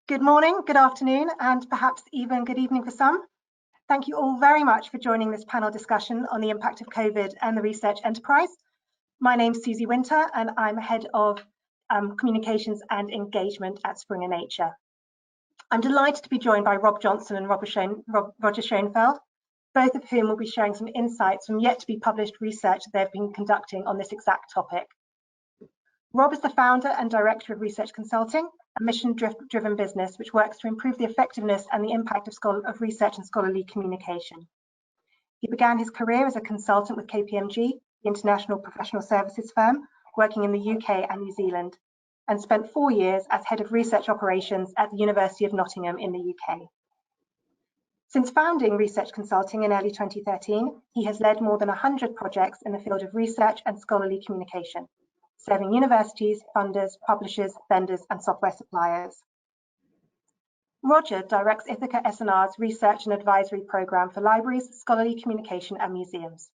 Good morning, good afternoon, and perhaps even good evening for some. Thank you all very much for joining this panel discussion on the impact of COVID and the research enterprise. My name's Susie Winter, and I'm Head of Communications and Engagement at Springer Nature. I'm delighted to be joined by Rob Johnson and Roger Schonfeld, both of whom will be sharing some insights from yet to be published research they've been conducting on this exact topic. Rob is the founder and director of Research Consulting, a mission-driven business which works to improve the effectiveness and the impact of research and scholarly communication. He began his career as a consultant with KPMG, the international professional services firm, working in the UK and New Zealand, and spent 4 years as head of research operations at the University of Nottingham in the UK. Since founding Research Consulting in early 2013, he has led more than 100 projects in the field of research and scholarly communication, serving universities, funders, publishers, vendors, and software suppliers. Roger directs Ithaka S&R's research and advisory program for libraries, scholarly communication, and museums.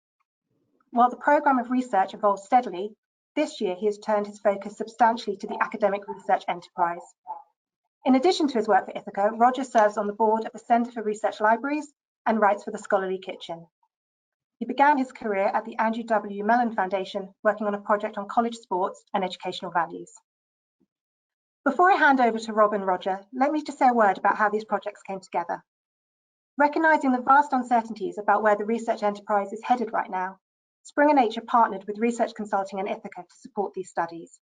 While the program of research evolves steadily, this year he has turned his focus substantially to the academic research enterprise. In addition to his work for Ithaka, Roger serves on the board of the Centre for Research Libraries and writes for the Scholarly Kitchen. He began his career at the Andrew W. Mellon Foundation, working on a project on college sports and educational values. Before I hand over to Rob and Roger, let me just say a word about how these projects came together. Recognising the vast uncertainties about where the research enterprise is headed right now, Springer Nature partnered with Research Consulting and Ithaka to support these studies.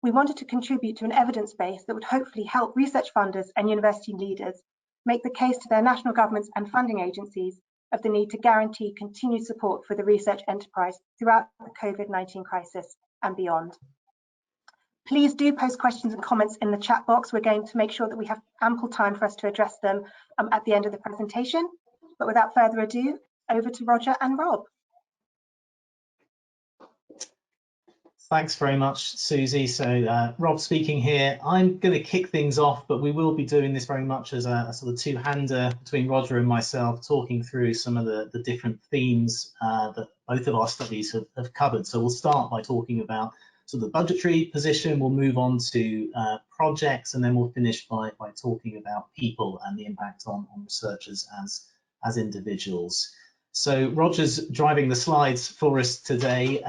We wanted to contribute to an evidence base that would hopefully help research funders and university leaders make the case to their national governments and funding agencies of the need to guarantee continued support for the research enterprise throughout the COVID-19 crisis and beyond. Please do post questions and comments in the chat box. We're going to make sure that we have ample time for us to address them at the end of the presentation. But without further ado, over to Roger and Rob. Thanks very much, Susie. So Rob speaking here. I'm going to kick things off, but we will be doing this very much as a sort of two-hander between Roger and myself, talking through some of the different themes that both of our studies have covered. So we'll start by talking about sort of the budgetary position, we'll move on to projects, and then we'll finish by talking about people and the impact on researchers as individuals. So Roger's driving the slides for us today.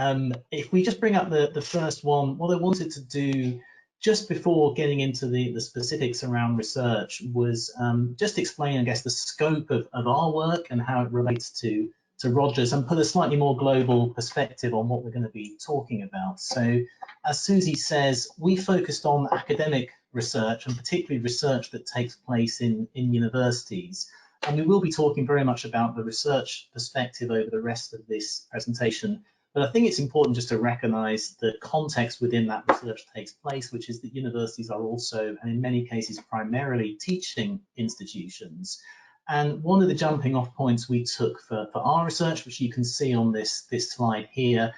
If we just bring up the first one, what I wanted to do just before getting into the specifics around research was just explain, I guess, the scope of our work and how it relates to Roger's, and put a slightly more global perspective on what we're going to be talking about. So as Susie says, we focused on academic research, and particularly research that takes place in universities. And we will be talking very much about the research perspective over the rest of this presentation. But I think it's important just to recognise the context within that research takes place, which is that universities are also, and in many cases primarily, teaching institutions. And one of the jumping off points we took for our research, which you can see on this slide here,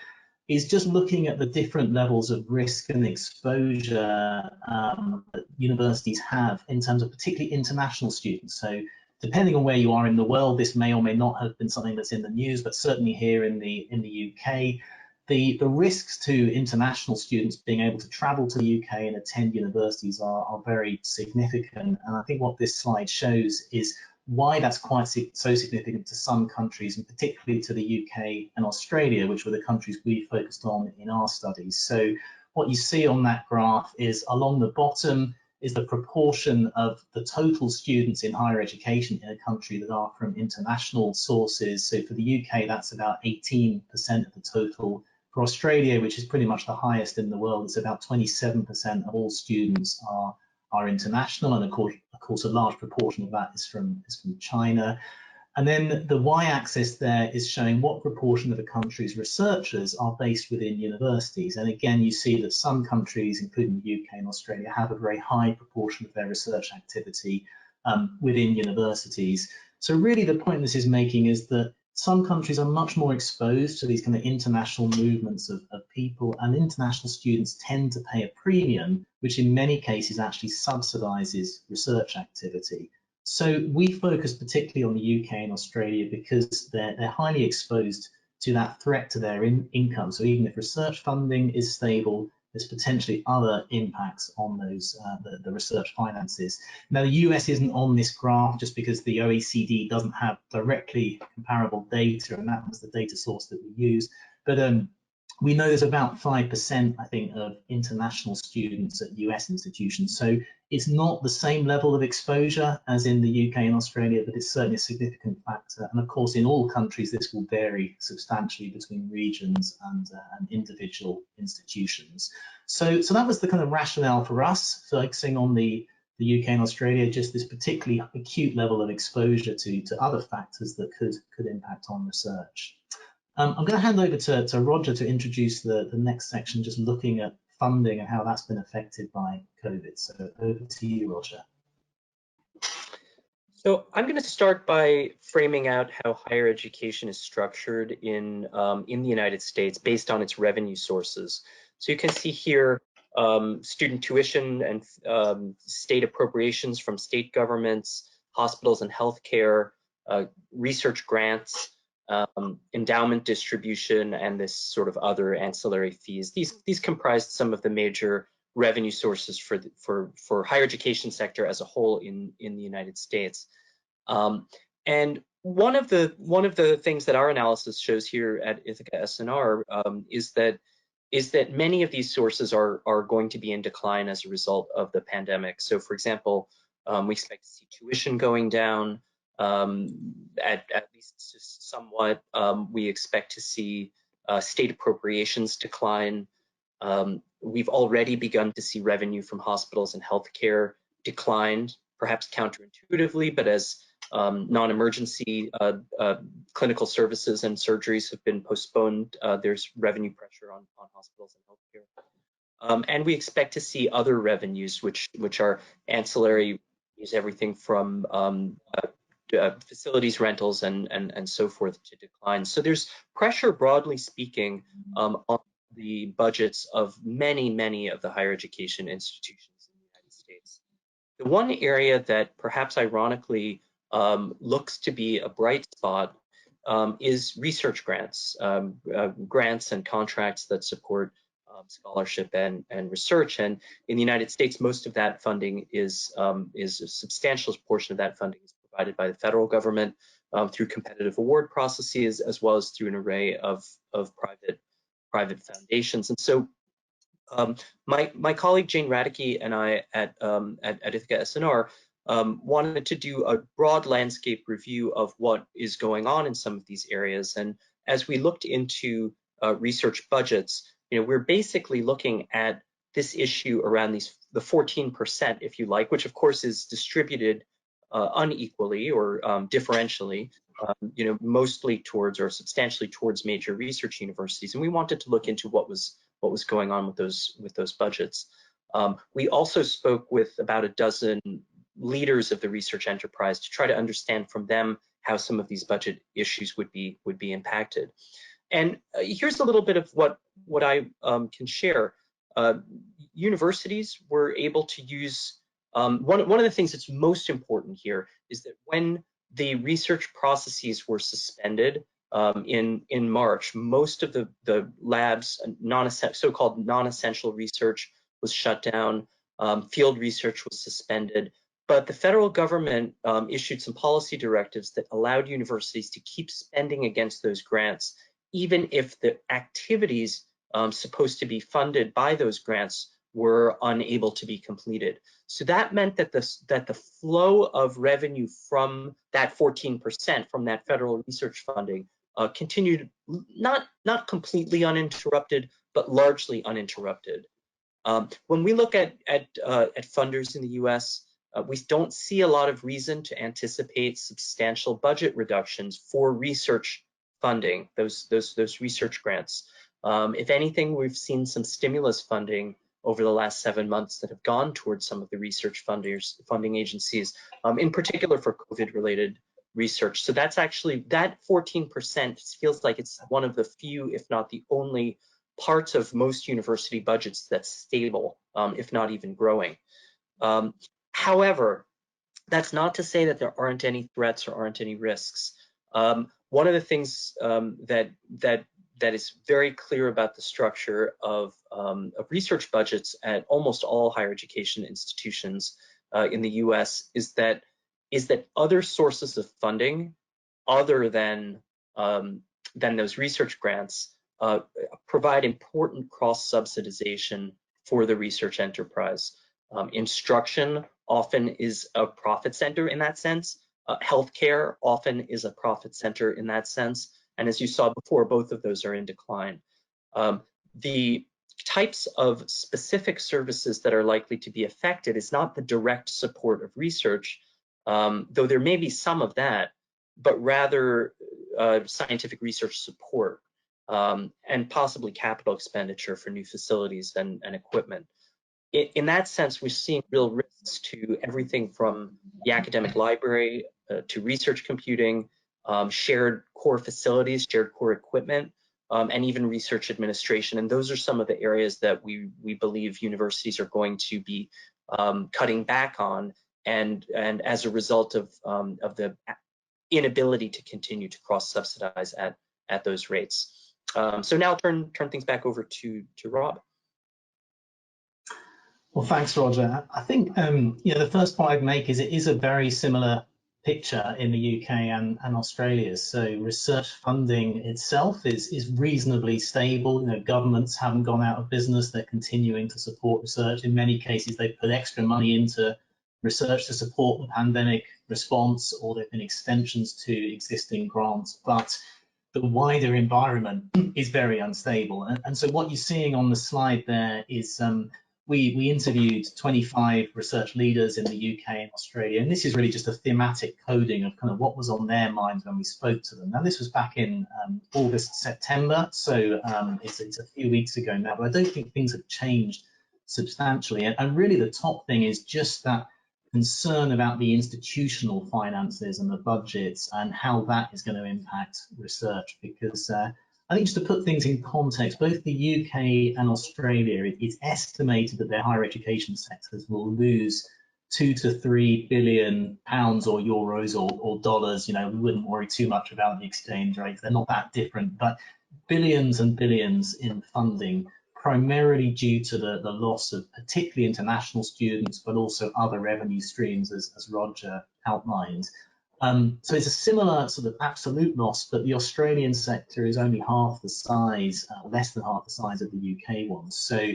is just looking at the different levels of risk and exposure that universities have in terms of particularly international students. So depending on where you are in the world, this may or may not have been something that's in the news, but certainly here in the UK, the risks to international students being able to travel to the UK and attend universities are very significant. And I think what this slide shows is why that's quite so significant to some countries, and particularly to the UK and Australia, which were the countries we focused on in our studies. So what you see on that graph is along the bottom is the proportion of the total students in higher education in a country that are from international sources. So for the UK, that's about 18% of the total. For Australia, which is pretty much the highest in the world, it's about 27% of all students are international, and of course a large proportion of that is from China. And then the y-axis there is showing what proportion of the country's researchers are based within universities. And again, you see that some countries, including the UK and Australia, have a very high proportion of their research activity within universities. So really the point this is making is that some countries are much more exposed to these kind of international movements of people, and international students tend to pay a premium, which in many cases actually subsidises research activity. So we focus particularly on the UK and Australia because they're highly exposed to that threat to their income. So even if research funding is stable, there's potentially other impacts on those the research finances. Now, the US isn't on this graph just because the OECD doesn't have directly comparable data, and that was the data source that we use. But we know there's about 5%, I think, of international students at US institutions. So it's not the same level of exposure as in the UK and Australia, but it's certainly a significant factor. And of course, in all countries, this will vary substantially between regions and individual institutions. So that was the kind of rationale for us, focusing on the UK and Australia, just this particularly acute level of exposure to other factors that could impact on research. I'm going to hand over to Roger to introduce the next section, just looking at funding and how that's been affected by COVID. So over to you, Roger. So I'm going to start by framing out how higher education is structured in the United States based on its revenue sources. So you can see here student tuition and state appropriations from state governments, hospitals and healthcare, research grants, endowment distribution, and this sort of other ancillary fees. These comprised some of the major revenue sources for higher education sector as a whole in the United States. And one of the things that our analysis shows here at Ithaka SNR is that many of these sources are going to be in decline as a result of the pandemic. So, for example, we expect to see tuition going down. At least somewhat. We expect to see state appropriations decline. We've already begun to see revenue from hospitals and healthcare decline, perhaps counterintuitively, but as non-emergency clinical services and surgeries have been postponed, there's revenue pressure on hospitals and healthcare. And we expect to see other revenues, which are ancillary, use everything from facilities rentals and so forth to decline. So there's pressure, broadly speaking, on the budgets of many of the higher education institutions in the United States. The one area that perhaps ironically looks to be a bright spot is research grants, grants and contracts that support scholarship and research. And in the United States, most of that funding is a substantial portion of that funding is provided by the federal government through competitive award processes, as well as through an array of private foundations. And so my colleague Jane Radicke and I at Ithaka SNR wanted to do a broad landscape review of what is going on in some of these areas. And as we looked into research budgets, we're basically looking at this issue around the 14%, if you like, which of course is distributed unequally or differentially, mostly towards or substantially towards major research universities. And we wanted to look into what was going on with those budgets. We also spoke with about a dozen leaders of the research enterprise to try to understand from them how some of these budget issues would be impacted. And here's a little bit of what I can share. Universities were able to use one of the things that's most important here is that when the research processes were suspended in March, most of the labs, so-called non-essential research was shut down, field research was suspended, but the federal government issued some policy directives that allowed universities to keep spending against those grants, even if the activities supposed to be funded by those grants were unable to be completed. So that meant that the flow of revenue from that 14%, from that federal research funding, continued not completely uninterrupted, but largely uninterrupted. When we look at funders in the U.S., we don't see a lot of reason to anticipate substantial budget reductions for research funding, those research grants. If anything, we've seen some stimulus funding over the last 7 months that have gone towards some of the research funding agencies, in particular for COVID-related research. So that's actually, that 14% feels like it's one of the few, if not the only, parts of most university budgets that's stable, if not even growing. However, that's not to say that there aren't any threats or aren't any risks. One of the things that that is very clear about the structure of research budgets at almost all higher education institutions in the US is that other sources of funding other than those research grants provide important cross-subsidization for the research enterprise. Instruction often is a profit center in that sense. Healthcare often is a profit center in that sense. And as you saw before, both of those are in decline. The types of specific services that are likely to be affected is not the direct support of research, though there may be some of that, but rather scientific research support and possibly capital expenditure for new facilities and equipment. In that sense, we're seeing real risks to everything from the academic library to research computing, shared core facilities, shared core equipment, and even research administration. And those are some of the areas that we believe universities are going to be cutting back on, and as a result of the inability to continue to cross-subsidize at those rates. So now I'll turn things back over to Rob. Well, thanks, Roger. I think the first point I'd make is it is a very similar picture in the UK and Australia. So research funding itself is reasonably stable. You know, governments haven't gone out of business. They're continuing to support research. In many cases, they've put extra money into research to support the pandemic response, or there have been extensions to existing grants. But the wider environment is very unstable. And so what you're seeing on the slide there is we interviewed 25 research leaders in the UK and Australia, and this is really just a thematic coding of kind of what was on their minds when we spoke to them. Now, this was back in August, September, so it's a few weeks ago now, but I don't think things have changed substantially. And really the top thing is just that concern about the institutional finances and the budgets and how that is going to impact research, because I think just to put things in context, both the UK and Australia, it's estimated that their higher education sectors will lose £2 to £3 billion or euros or dollars. You know, we wouldn't worry too much about the exchange rates. They're not that different, but billions and billions in funding, primarily due to the loss of particularly international students, but also other revenue streams, as Roger outlined. So it's a similar sort of absolute loss, but the Australian sector is only half the size, less than half the size of the UK one. So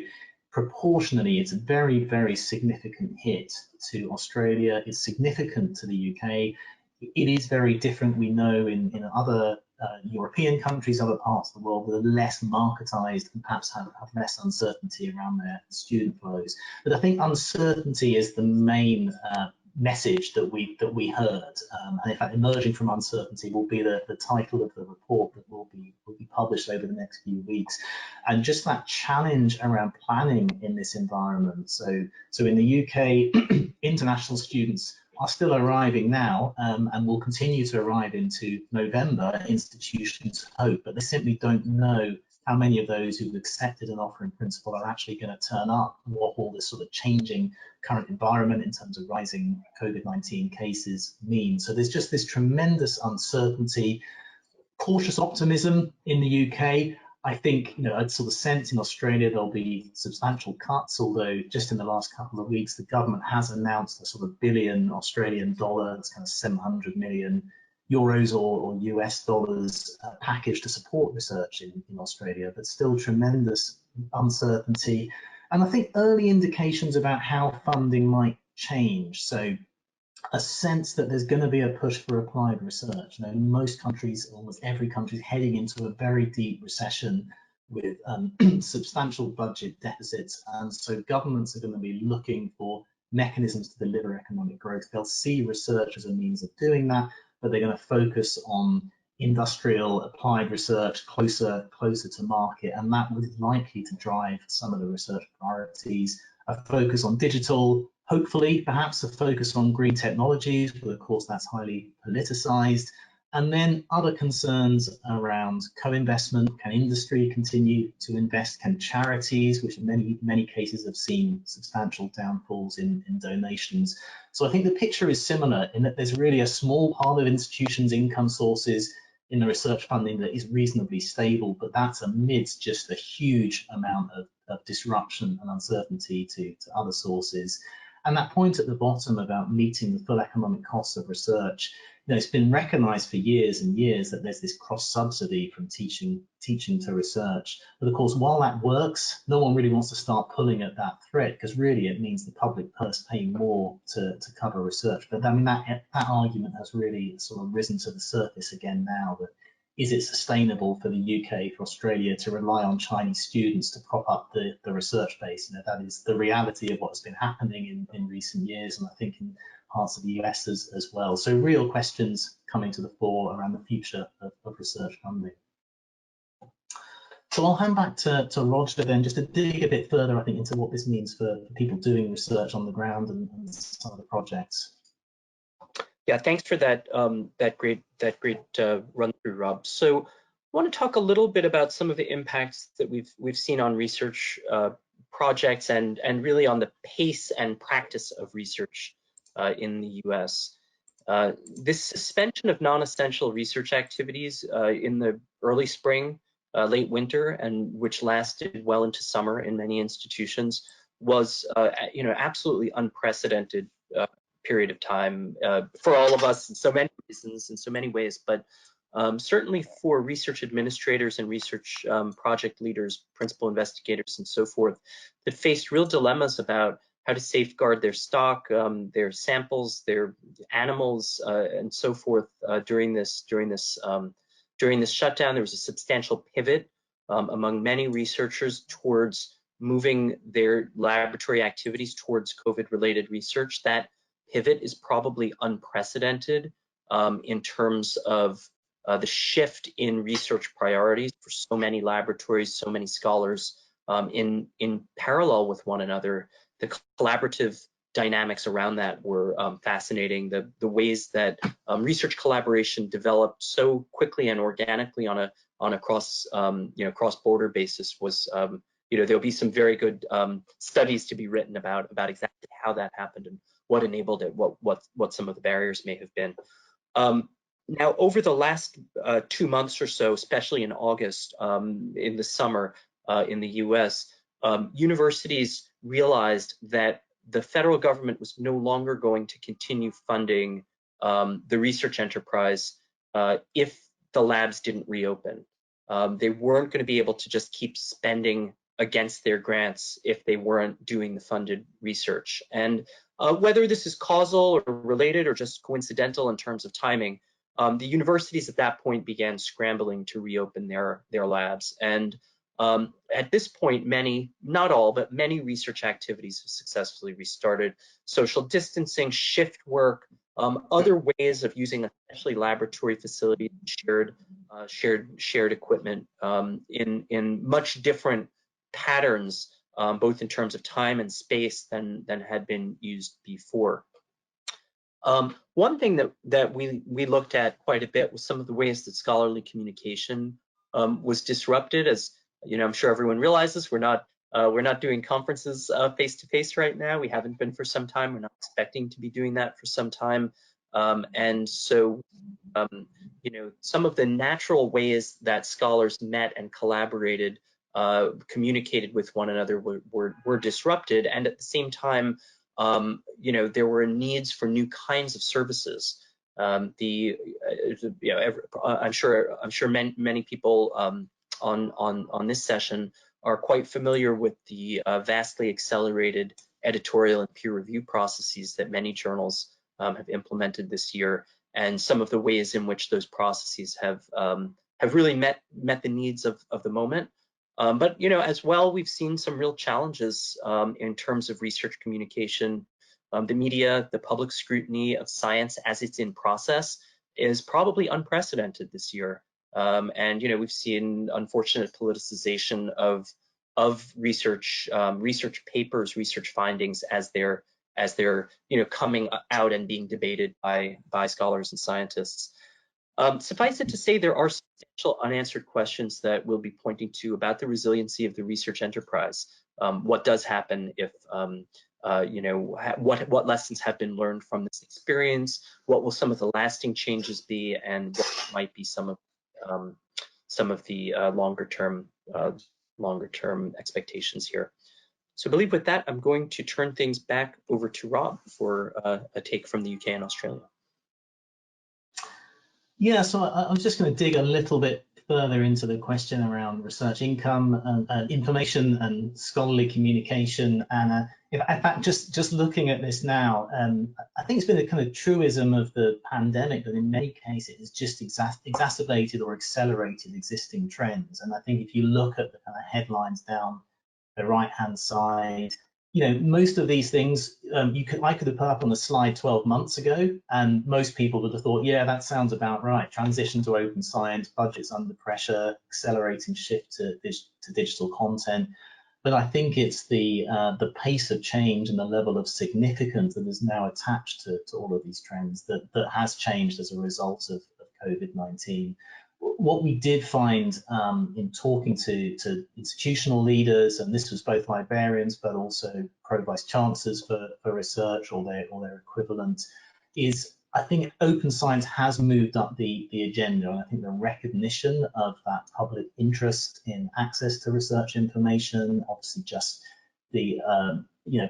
proportionally, it's a very, very significant hit to Australia. It's significant to the UK. It is very different, we know, in other European countries, other parts of the world that are less marketized and perhaps have less uncertainty around their student flows. But I think uncertainty is the main message that we heard, and in fact, emerging from uncertainty will be the title of the report that will be published over the next few weeks. And just that challenge around planning in this environment. So in the UK, international students are still arriving now, and will continue to arrive into November, institutions hope, but they simply don't know how many of those who've accepted an offer in principle are actually going to turn up, and what all this sort of changing current environment in terms of rising COVID-19 cases mean. So there's just this tremendous uncertainty, cautious optimism in the UK. I think, you know, I'd sort of sense in Australia there'll be substantial cuts, although just in the last couple of weeks, the government has announced a sort of $1 billion Australian dollar, that's kind of 700 million euros or US dollars package to support research in Australia, but still tremendous uncertainty. And I think early indications about how funding might change. So a sense that there's going to be a push for applied research. You know, most countries, almost every country, is heading into a very deep recession with substantial budget deficits. And so governments are going to be looking for mechanisms to deliver economic growth. They'll see research as a means of doing that, but they're going to focus on industrial applied research closer to market, and that was likely to drive some of the research priorities. A focus on digital, hopefully perhaps a focus on green technologies, but of course that's highly politicized. And then other concerns around co-investment. Can industry continue to invest? Can charities, which in many cases have seen substantial downfalls in donations? So I think the picture is similar in that there's really a small part of institutions' income sources in the research funding that is reasonably stable, but that's amidst just a huge amount of disruption and uncertainty to other sources. And that point at the bottom about meeting the full economic costs of research, it's been recognized for years and years that there's this cross subsidy from teaching to research. But of course, while that works, no one really wants to start pulling at that thread, because really it means the public purse paying more to cover research. But I mean, that argument has really sort of risen to the surface again now. That is it sustainable for the UK, for Australia to rely on Chinese students to prop up the research base? That is the reality of what's been happening in recent years, and I think in parts of the US as well. So real questions coming to the fore around the future of research funding. So I'll hand back to Roger then, just to dig a bit further, I think, into what this means for people doing research on the ground and some of the projects. Yeah, thanks for that that great run through, Rob. So I want to talk a little bit about some of the impacts that we've seen on research projects and really on the pace and practice of research in the US. This suspension of non-essential research activities in the early spring, late winter, and which lasted well into summer in many institutions, was absolutely unprecedented period of time for all of us in so many reasons, in so many ways, but certainly for research administrators and research project leaders, principal investigators, and so forth, that faced real dilemmas about how to safeguard their stock, their samples, their animals, and so forth during this shutdown. There was a substantial pivot among many researchers towards moving their laboratory activities towards COVID-related research. That pivot is probably unprecedented in terms of the shift in research priorities for so many laboratories, so many scholars in parallel with one another. The collaborative dynamics around that were fascinating. The ways that research collaboration developed so quickly and organically on a cross-border basis was there'll be some very good studies to be written about exactly how that happened and what enabled it, what some of the barriers may have been. Now, over the last 2 months or so, especially in August, in the summer in the US, universities realized that the federal government was no longer going to continue funding the research enterprise if the labs didn't reopen. They weren't going to be able to just keep spending against their grants if they weren't doing the funded research. And whether this is causal or related or just coincidental in terms of timing, the universities at that point began scrambling to reopen their labs. And at this point, many, not all, but many research activities have successfully restarted. Social distancing, shift work, other ways of using essentially laboratory facilities, shared equipment in much different patterns, both in terms of time and space than had been used before. One thing that we looked at quite a bit was some of the ways that scholarly communication was disrupted. As you know, I'm sure everyone realizes we're not doing conferences face to face right now. We haven't been for some time. We're not expecting to be doing that for some time. And so, some of the natural ways that scholars met and collaborated, communicated with one another were disrupted. And at the same time, there were needs for new kinds of services. I'm sure many people on this session are quite familiar with the vastly accelerated editorial and peer review processes that many journals have implemented this year, and some of the ways in which those processes have really met the needs of the moment. But as well, we've seen some real challenges in terms of research communication. The media, the public scrutiny of science as it's in process is probably unprecedented this year. And we've seen unfortunate politicization of research papers, research findings as they're coming out and being debated by scholars and scientists. Suffice it to say, there are substantial unanswered questions that we'll be pointing to about the resiliency of the research enterprise. What does happen if what lessons have been learned from this experience? What will some of the lasting changes be, and what might be some of some of the longer term expectations here. So I believe with that, I'm going to turn things back over to Rob for a take from the UK and Australia. Yeah, so I was just going to dig a little bit further into the question around research income and information and scholarly communication. And in fact, just looking at this now, I think it's been a kind of truism of the pandemic that in many cases it's just exacerbated or accelerated existing trends. And I think if you look at the kind of headlines down the right-hand side, you know, most of these things I could have put up on the slide 12 months ago, and most people would have thought, yeah, that sounds about right. Transition to open science, budgets under pressure, accelerating shift to digital content. But I think it's the pace of change and the level of significance that is now attached to all of these trends that has changed as a result of COVID-19. What we did find in talking to institutional leaders, and this was both librarians but also pro-vice chancellors for research or their equivalent, is I think open science has moved up the agenda, and I think the recognition of that public interest in access to research information, obviously just the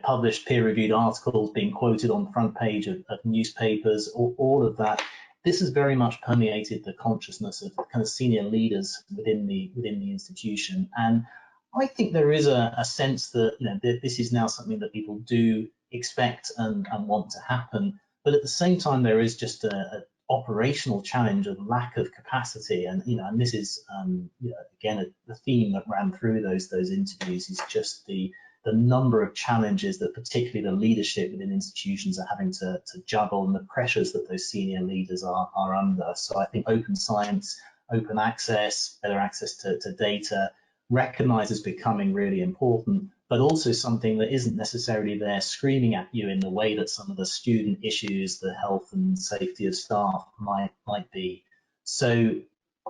published peer-reviewed articles being quoted on the front page of newspapers, all of that. This has very much permeated the consciousness of kind of senior leaders within the institution, and I think there is a sense that this is now something that people do expect and want to happen. But at the same time, there is just an operational challenge of lack of capacity, and and this is again the theme that ran through those interviews is just the number of challenges that particularly the leadership within institutions are having to juggle, and the pressures that those senior leaders are under. So I think open science, open access, better access to data, recognized as becoming really important, but also something that isn't necessarily there screaming at you in the way that some of the student issues, the health and safety of staff might be. So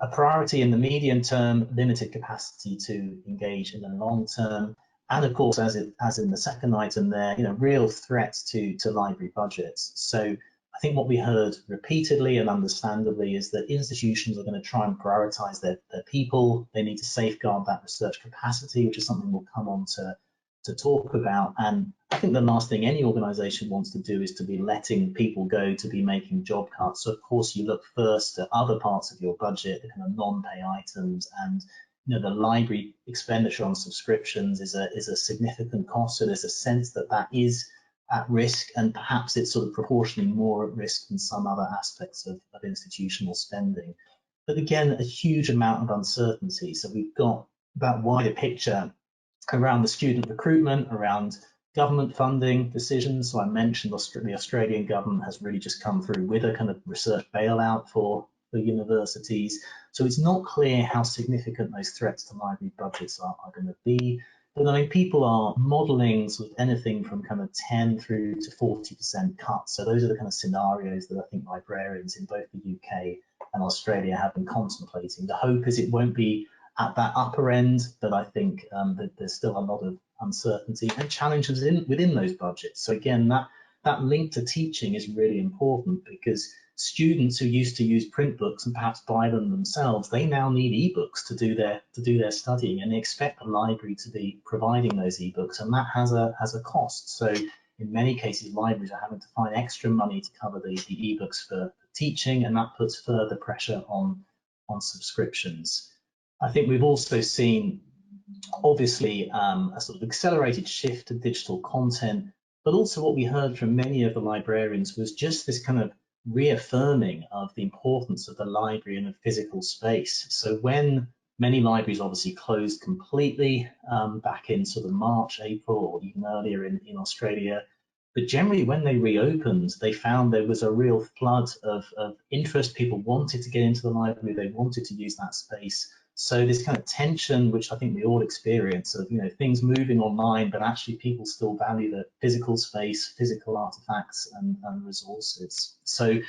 a priority in the medium term, limited capacity to engage in the long term, and of course, as in the second item there, real threats to library budgets. So I think what we heard repeatedly and understandably is that institutions are going to try and prioritize their people. They need to safeguard that research capacity, which is something we'll come on to talk about. And I think the last thing any organization wants to do is to be letting people go, to be making job cuts. So of course you look first at other parts of your budget, the kind of non-pay items, and the library expenditure on subscriptions is a significant cost. So there's a sense that is at risk, and perhaps it's sort of proportionally more at risk than some other aspects of institutional spending. But again, a huge amount of uncertainty. So we've got that wider picture around the student recruitment, around government funding decisions. So I mentioned the Australian government has really just come through with a kind of research bailout for universities. So it's not clear how significant those threats to library budgets are going to be. But I mean, people are modelling sort of anything from kind of 10 through to 40% cuts. So those are the kind of scenarios that I think librarians in both the UK and Australia have been contemplating. The hope is it won't be at that upper end, but I think that there's still a lot of uncertainty and challenges within those budgets. So again, that link to teaching is really important, because students who used to use print books and perhaps buy them themselves, they now need ebooks to do their studying, and they expect the library to be providing those ebooks, and that has a cost. So in many cases, libraries are having to find extra money to cover the ebooks for teaching, and that puts further pressure on subscriptions. I think we've also seen, obviously, a sort of accelerated shift to digital content, but also what we heard from many of the librarians was just this kind of reaffirming of the importance of the library and of physical space. So when many libraries obviously closed completely back in sort of March, April, or even earlier in Australia, but generally when they reopened, they found there was a real flood of interest. People wanted to get into the library, they wanted to use that space. So this kind of tension, which I think we all experience, of things moving online, but actually people still value the physical space, physical artifacts and resources. So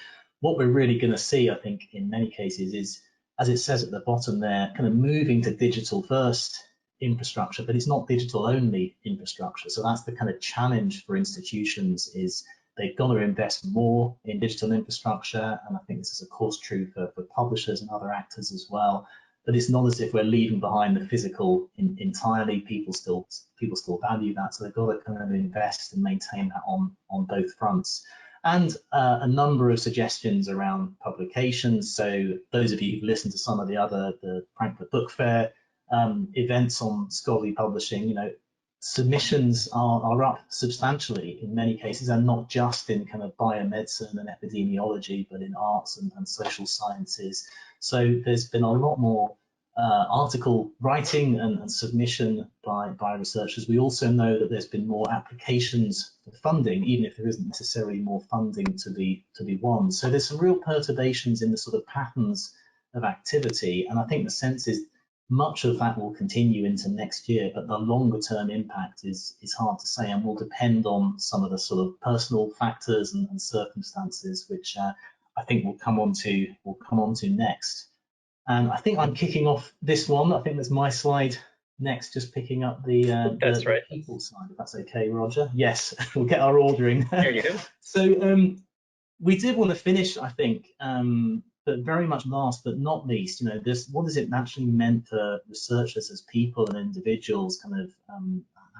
what we're really going to see, I think, in many cases is, as it says at the bottom there, kind of moving to digital first infrastructure, but it's not digital only infrastructure. So that's the kind of challenge for institutions, is they've got to invest more in digital infrastructure, and I think this is of course true for publishers and other actors as well. But it's not as if we're leaving behind the physical entirely. People still value that, so they've got to kind of invest and maintain that on both fronts. And a number of suggestions around publications. So those of you who've listened to some of the Frankfurt Book Fair events on scholarly publishing, you know, submissions are up substantially in many cases, and not just in kind of biomedicine and epidemiology, but in arts and social sciences. So there's been a lot more article writing and submission by researchers. We also know that there's been more applications for funding, even if there isn't necessarily more funding to be won. So there's some real perturbations in the sort of patterns of activity, and I think the sense is much of that will continue into next year, but the longer term impact is hard to say, and will depend on some of the sort of personal factors and circumstances, which I think we'll come on to next. And I think I'm kicking off this one. I think that's my slide next, just picking up the people side, if that's okay, Roger. Yes, we'll get our ordering. There you go. So we did want to finish, I think, but very much last but not least, you know, what has it actually meant for researchers as people and individuals, kind of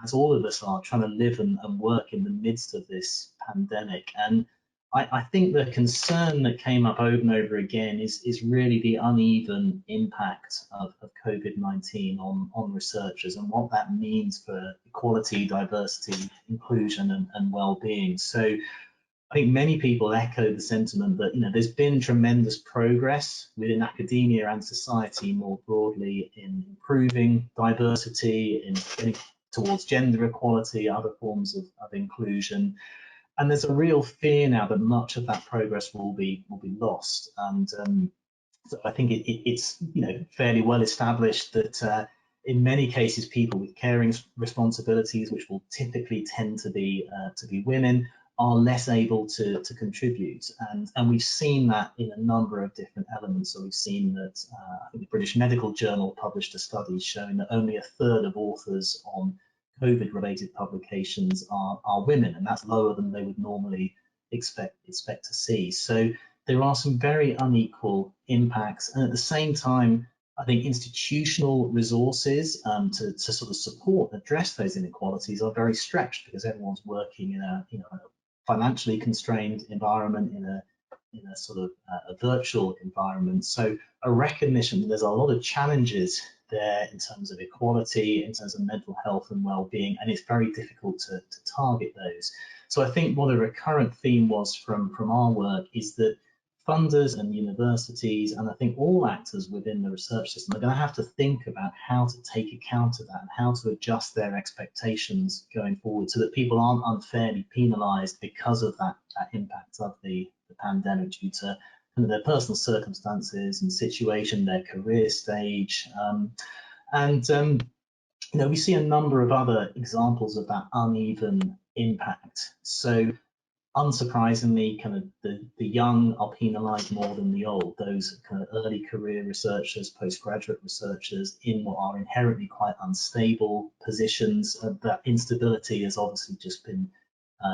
as all of us are trying to live and work in the midst of this pandemic. And I think the concern that came up over and over again is really the uneven impact of COVID-19 on researchers and what that means for equality, diversity, inclusion, and well-being. So I think many people echo the sentiment that, you know, there's been tremendous progress within academia and society more broadly in improving diversity, in getting towards gender equality, other forms of inclusion. And there's a real fear now that much of that progress will be lost. And so I think it's, you know, fairly well established that in many cases, people with caring responsibilities, which will typically tend to be women, are less able to contribute, and we've seen that in a number of different elements. So we've seen that I think the British Medical Journal published a study showing that only 1/3 of authors on COVID-related publications are women, and that's lower than they would normally expect to see. So there are some very unequal impacts, and at the same time, I think institutional resources to sort of support and address those inequalities are very stretched, because everyone's working in a financially constrained environment, in a sort of a virtual environment. So a recognition that there's a lot of challenges there in terms of equality, in terms of mental health and well-being, and it's very difficult to target those. So I think what a recurrent theme was from our work is that funders and universities, and I think all actors within the research system, are going to have to think about how to take account of that and how to adjust their expectations going forward, so that people aren't unfairly penalised because of that impact of the pandemic due to kind of their personal circumstances and situation, their career stage, you know, we see a number of other examples of that uneven impact. So unsurprisingly, kind of the young are penalised more than the old, those kind of early career researchers, postgraduate researchers in what are inherently quite unstable positions. That instability has obviously just been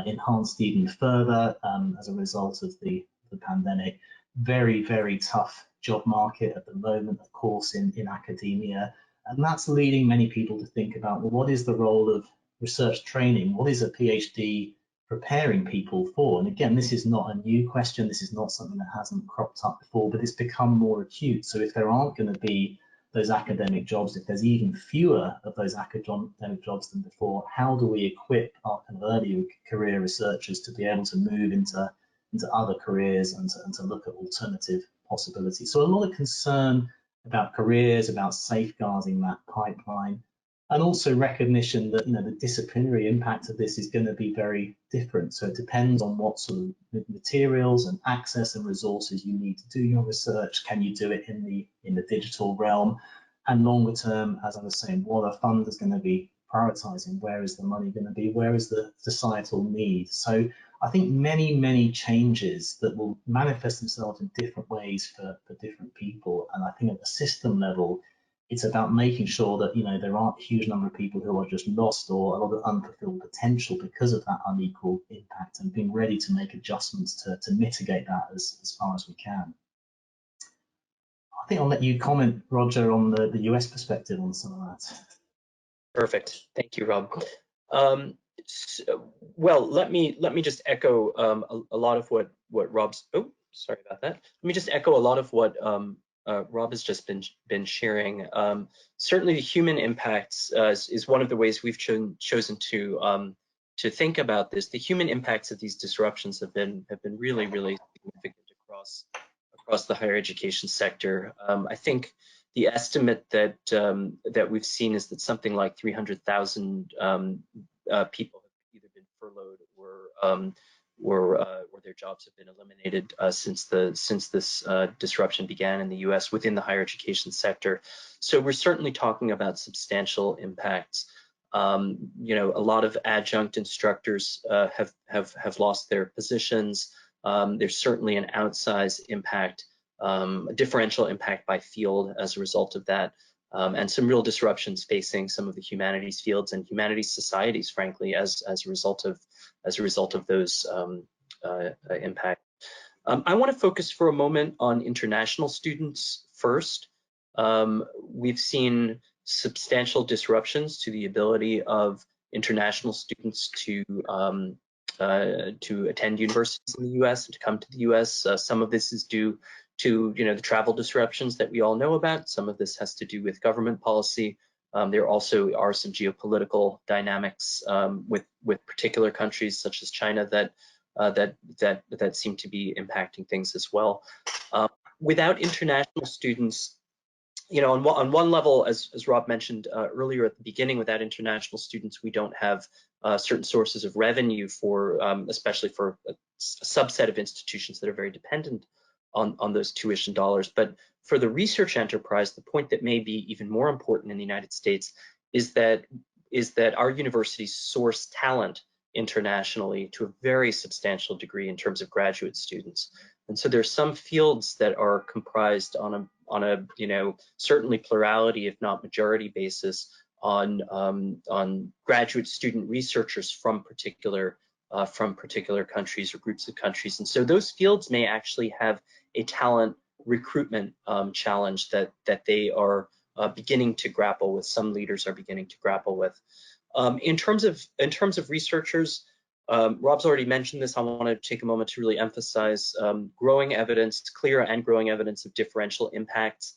enhanced even further as a result of the pandemic. Very, very tough job market at the moment, of course, in academia. And that's leading many people to think about, well, what is the role of research training? What is a PhD preparing people for? And again, this is not a new question. This is not something that hasn't cropped up before, but it's become more acute. So if there aren't going to be those academic jobs, if there's even fewer of those academic jobs than before, how do we equip our kind of early career researchers to be able to move into other careers and to look at alternative possibilities? So a lot of concern about careers, about safeguarding that pipeline, and also recognition that, you know, the disciplinary impact of this is going to be very different. So it depends on what sort of materials and access and resources you need to do your research. Can you do it in the digital realm? And longer term, as I was saying, what are funders going to be prioritizing? Where is the money going to be? Where is the societal need? So I think many changes that will manifest themselves in different ways for different people. And I think at the system level, It's about making sure that, you know, there aren't a huge number of people who are just lost or a lot of unfulfilled potential because of that unequal impact, and being ready to make adjustments to mitigate that as far as we can. I think I'll let you comment, Roger, on the US perspective on some of that. Perfect. Thank you, Rob. Well, let me just echo a lot of what Rob's. Oh, sorry about that. Let me just echo a lot of what Rob has just been sharing. Certainly, the human impacts is one of the ways we've chosen to think about this. The human impacts of these disruptions have been really significant across the higher education sector. I think the estimate that we've seen is that something like 300,000 people have either been furloughed or their jobs have been eliminated since this disruption began in the U.S. within the higher education sector. So we're certainly talking about substantial impacts. You know, a lot of adjunct instructors have lost their positions. There's certainly an outsized impact, a differential impact by field as a result of that, and some real disruptions facing some of the humanities fields and humanities societies, frankly, as a result of those impacts. I want to focus for a moment on international students first. We've seen substantial disruptions to the ability of international students to attend universities in the U.S. and to come to the U.S. Some of this is due to, you know, the travel disruptions that we all know about. Some of this has to do with government policy. There also are some geopolitical dynamics with particular countries such as China that seem to be impacting things as well. Without international students, you know, on one level, as Rob mentioned earlier at the beginning, without international students, we don't have certain sources of revenue for, especially for a subset of institutions that are very dependent on those tuition dollars. But for the research enterprise, the point that may be even more important in the United States is that our universities source talent internationally to a very substantial degree in terms of graduate students. And so there's some fields that are comprised on a you know, certainly plurality, if not majority basis on graduate student researchers from particular countries or groups of countries. And so those fields may actually have a talent recruitment challenge that they are beginning to grapple with. Some leaders are beginning to grapple with. In terms of researchers, Rob's already mentioned this. I want to take a moment to really emphasize growing evidence, clear and growing evidence of differential impacts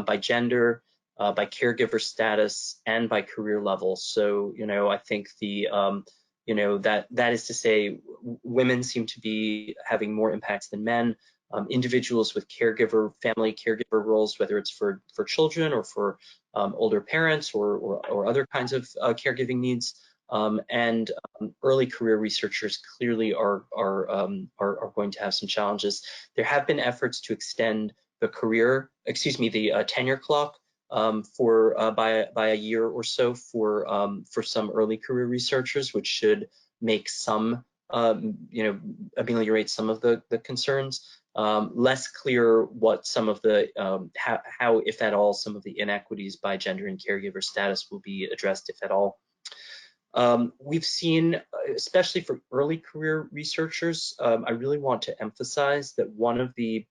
by gender, by caregiver status, and by career level. So, you know, I think the you know, that is to say, women seem to be having more impacts than men. Individuals with family caregiver roles, whether it's for children or for older parents or other kinds of caregiving needs, and early career researchers clearly are going to have some challenges. There have been efforts to extend the tenure clock by a year or so for some early career researchers, which should make some you know, ameliorate some of the concerns. Less clear what some of the how, if at all, some of the inequities by gender and caregiver status will be addressed, if at all. We've seen, especially for early career researchers, I really want to emphasize that one of the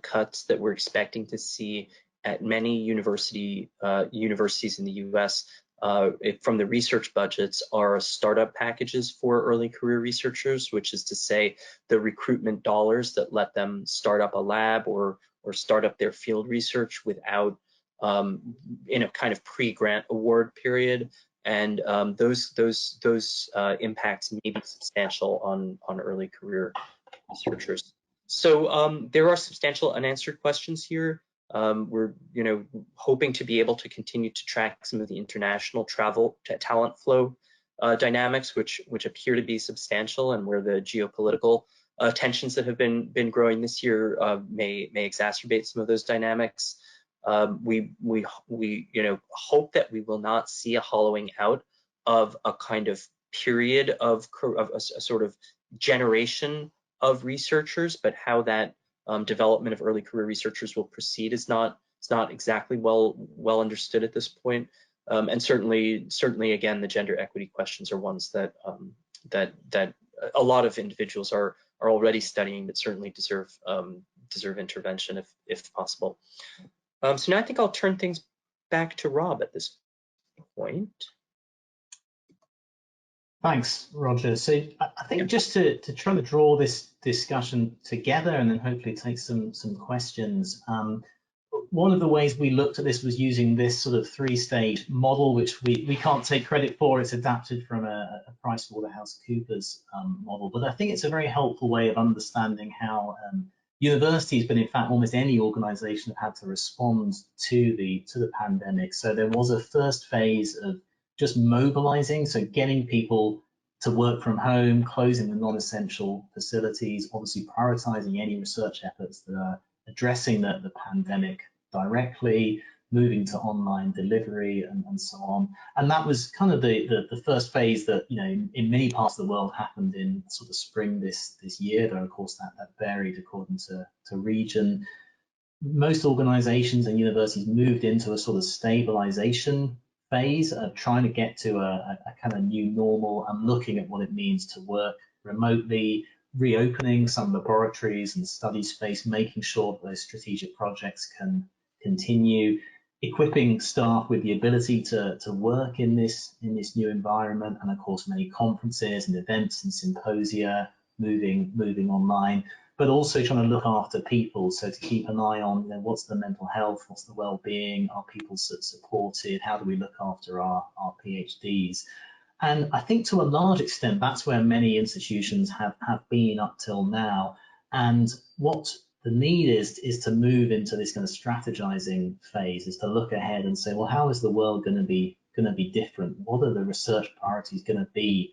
cuts that we're expecting to see at many universities in the U.S. From the research budgets are startup packages for early career researchers, which is to say the recruitment dollars that let them start up a lab or start up their field research without in a kind of pre-grant award period. And those impacts may be substantial on early career researchers. So there are substantial unanswered questions here. We're, you know, hoping to be able to continue to track some of the international talent flow dynamics, which appear to be substantial, and where the geopolitical tensions that have been growing this year may exacerbate some of those dynamics. We you know, hope that we will not see a hollowing out of a kind of period of a sort of generation of researchers, but how that development of early career researchers will proceed is not it's not exactly well understood at this point. And certainly again, the gender equity questions are ones that that a lot of individuals are already studying, but certainly deserve intervention if possible. So now I think I'll turn things back to Rob at this point. Thanks, Roger. So I think just to try to draw this discussion together and then hopefully take some questions. One of the ways we looked at this was using this sort of three-stage model, which we can't take credit for. It's adapted from a PricewaterhouseCoopers model, but I think it's a very helpful way of understanding how universities, but in fact almost any organization, have had to respond to the pandemic. So there was a first phase of just mobilizing, so getting people to work from home, closing the non-essential facilities, obviously prioritizing any research efforts that are addressing the pandemic directly, moving to online delivery and so on. And that was kind of the first phase that, you know, in many parts of the world happened in sort of spring this year, though of course that varied according to region. Most organizations and universities moved into a sort of stabilization phase of trying to get to a kind of new normal and looking at what it means to work remotely, reopening some laboratories and study space, making sure that those strategic projects can continue, equipping staff with the ability to work in this new environment, and of course many conferences and events and symposia moving online, but also trying to look after people, so to keep an eye on, you know, what's the mental health, what's the well-being, are people supported, how do we look after our PhDs? And I think to a large extent, that's where many institutions have been up till now. And what the need is to move into this kind of strategizing phase, is to look ahead and say, well, how is the world going to be different? What are the research priorities going to be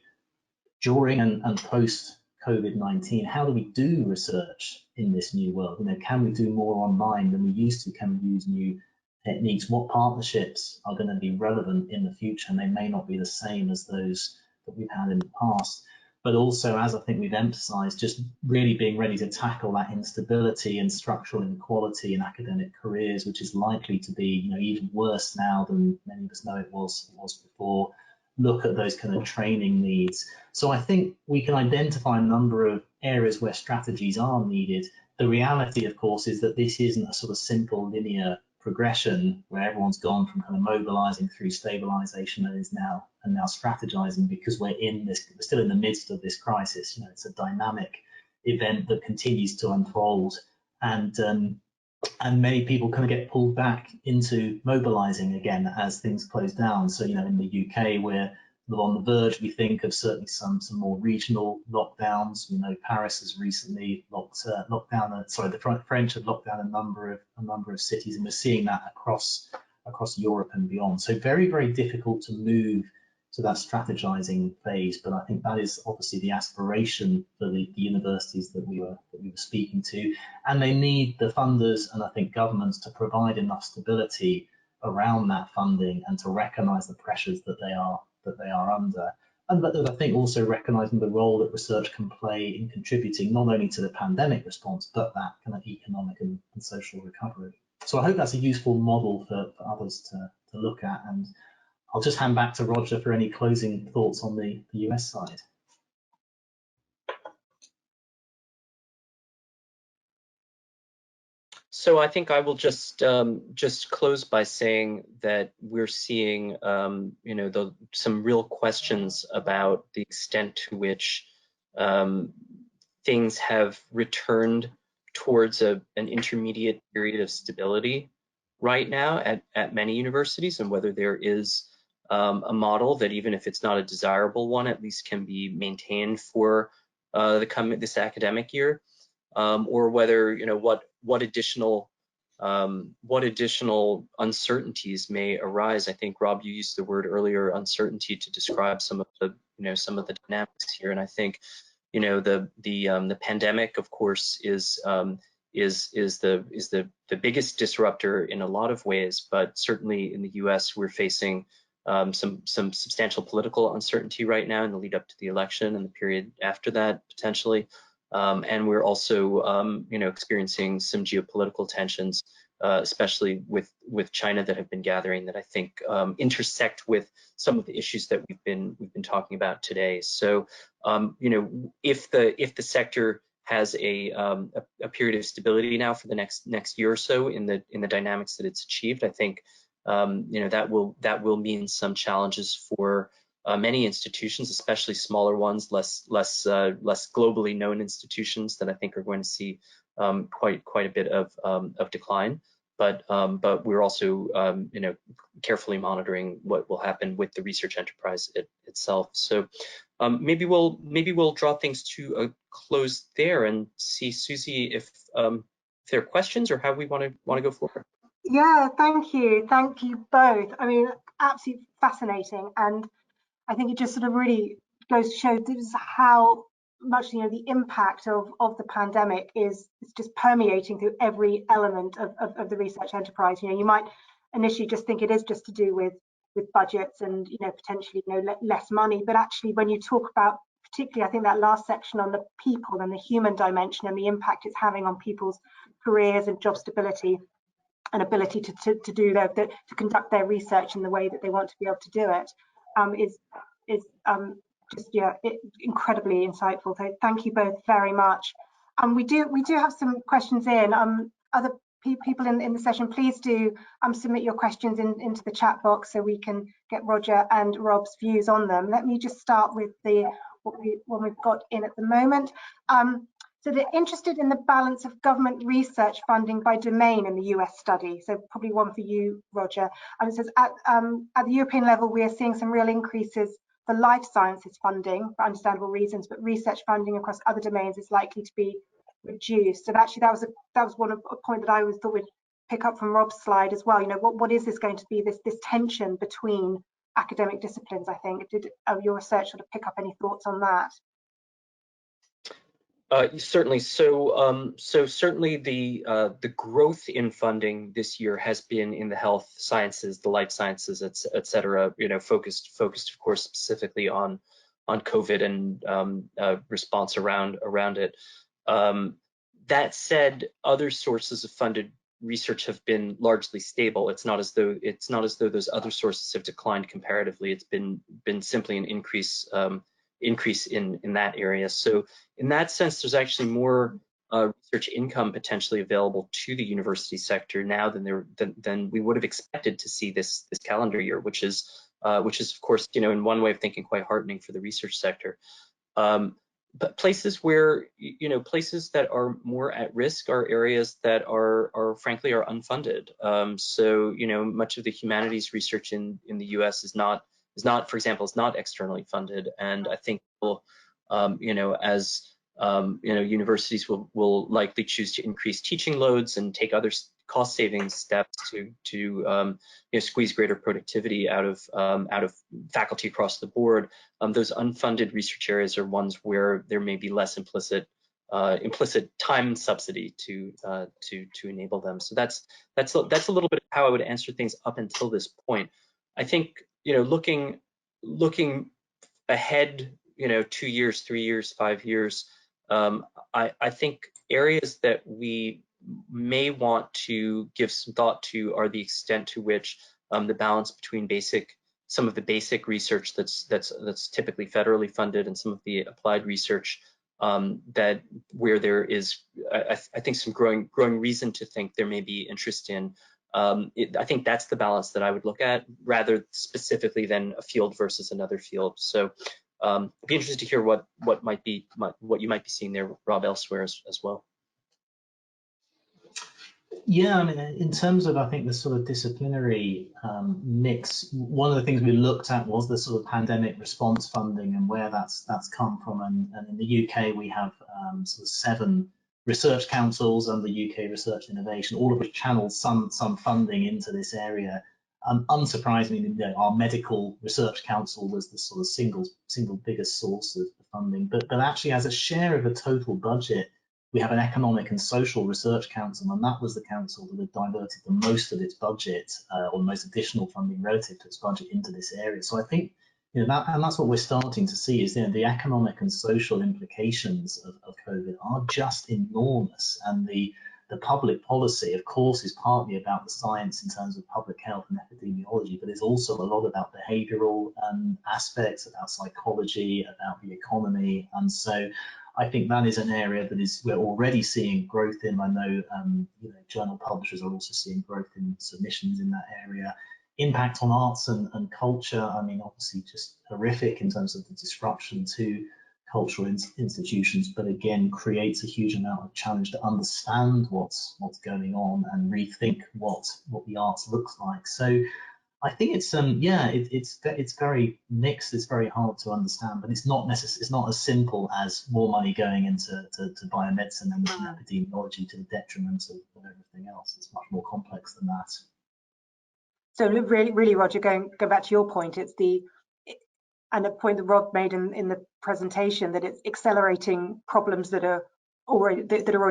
during and post COVID-19? How do we do research in this new world? You know, can we do more online than we used to? Can we use new techniques? What partnerships are going to be relevant in the future? And they may not be the same as those that we've had in the past. But also, as I think we've emphasized, just really being ready to tackle that instability and structural inequality in academic careers, which is likely to be, you know, even worse now than many of us know it was before. Look at those kind of training needs. So I think we can identify a number of areas where strategies are needed. The reality, of course, is that this isn't a sort of simple linear progression where everyone's gone from kind of mobilizing through stabilization and is now strategizing, because we're still in the midst of this crisis. You know, it's a dynamic event that continues to unfold, and many people kind of get pulled back into mobilizing again as things close down. So, you know, in the UK, we're on the verge, we think, of certainly some more regional lockdowns. We know Paris has recently the French have locked down a number of cities, and we're seeing that across Europe and beyond. So very, very difficult to move to that strategizing phase, but I think that is obviously the aspiration for the universities that we were speaking to, and they need the funders and I think governments to provide enough stability around that funding and to recognise the pressures that they are under, and but I think also recognising the role that research can play in contributing not only to the pandemic response but that kind of economic and social recovery. So I hope that's a useful model for others to look at, and I'll just hand back to Roger for any closing thoughts on the US side. So I think I will just close by saying that we're seeing, you know, some real questions about the extent to which things have returned towards an intermediate period of stability right now at many universities, and whether there is a model that, even if it's not a desirable one, at least can be maintained for this academic year, or whether, you know, what additional uncertainties may arise. I think, Rob, you used the word earlier, uncertainty, to describe some of the dynamics here, and I think, you know, the pandemic, of course, is the biggest disruptor in a lot of ways, but certainly in the US we're facing some substantial political uncertainty right now in the lead up to the election and the period after that, potentially. And we're also, you know, experiencing some geopolitical tensions especially with China, that have been gathering, that I think intersect with some of the issues that we've been talking about today. So, you know, if the sector has a period of stability now for the next year or so in the dynamics that it's achieved, I think you know, that will mean some challenges for many institutions, especially smaller ones, less globally known institutions, that I think are going to see quite a bit of decline. But we're also you know, carefully monitoring what will happen with the research enterprise itself. So maybe we'll draw things to a close there and see, Susie, if there are questions or how we want to go forward. Yeah, thank you both. I mean, absolutely fascinating, and I think it just sort of really goes to show this how much, you know, the impact of the pandemic is just permeating through every element of the research enterprise. You know, you might initially just think it is just to do with budgets and, you know, potentially, you know, less money, but actually when you talk about, particularly I think that last section on the people and the human dimension and the impact it's having on people's careers and job stability and ability to do to conduct their research in the way that they want to be able to do it, is just, yeah, incredibly insightful. So thank you both very much. We do have some questions in. Other people in the session, please do submit your questions into the chat box so we can get Roger and Rob's views on them. Let me just start with what we've got in at the moment. So they're interested in the balance of government research funding by domain in the US study. So probably one for you, Roger. It says at the European level, we are seeing some real increases for life sciences funding for understandable reasons, but research funding across other domains is likely to be reduced. So actually, that was a point that I always thought we'd pick up from Rob's slide as well. You know, what is this going to be? This tension between academic disciplines, I think. Did your research sort of pick up any thoughts on that? Certainly. So certainly the growth in funding this year has been in the health sciences, the life sciences, et cetera. You know, focused of course specifically on COVID and response around it. That said, other sources of funded research have been largely stable. It's not as though those other sources have declined comparatively. It's been simply an increase in that area. So in that sense, there's actually more research income potentially available to the university sector now than we would have expected to see this calendar year, which is of course, you know, in one way of thinking, quite heartening for the research sector. But places where, you know, places that are more at risk are areas that are frankly unfunded. So, you know, much of the humanities research in the US is not, for example, is not externally funded. And I think you know, as you know, universities will likely choose to increase teaching loads and take other cost savings steps to you know, squeeze greater productivity out of faculty across the board. Those unfunded research areas are ones where there may be less implicit time subsidy to enable them. So that's a little bit how I would answer things up until this point. I think, you know, looking ahead, you know, 2 years, 3 years, 5 years, I think areas that we may want to give some thought to are the extent to which the balance between some of the basic research that's typically federally funded and some of the applied research that where there is, I think, some growing reason to think there may be interest in. I think that's the balance that I would look at, rather specifically than a field versus another field. So I'd be interested to hear what you might be seeing there, Rob, elsewhere as well. Yeah, I mean, in terms of, I think, the sort of disciplinary mix, one of the things we looked at was the sort of pandemic response funding and where that's come from. And in the UK, we have sort of 7 research councils under UK Research Innovation, all of which channel some funding into this area. Unsurprisingly, you know, our medical research council was the sort of single biggest source of funding, but actually as a share of the total budget, we have an economic and social research council, and that was the council that had diverted the most of its budget, or the most additional funding relative to its budget, into this area. So I think, you know, that's what we're starting to see is, you know, the economic and social implications of COVID are just enormous, and the the public policy, of course, is partly about the science in terms of public health and epidemiology, but there's also a lot about behavioral aspects, about psychology, about the economy. And so I think that is an area that we're already seeing growth in. I know, journal publishers are also seeing growth in submissions in that area. Impact on arts and culture, I mean, obviously just horrific in terms of the disruption to cultural institutions, but again, creates a huge amount of challenge to understand what's going on and rethink what the arts looks like. So I think it's it's very mixed. It's very hard to understand, but it's not as simple as more money going into biomedicine and epidemiology to the detriment of everything else. It's much more complex than that. So really, Roger, going back to your point, and a point that Rob made in the presentation, that it's accelerating problems that are already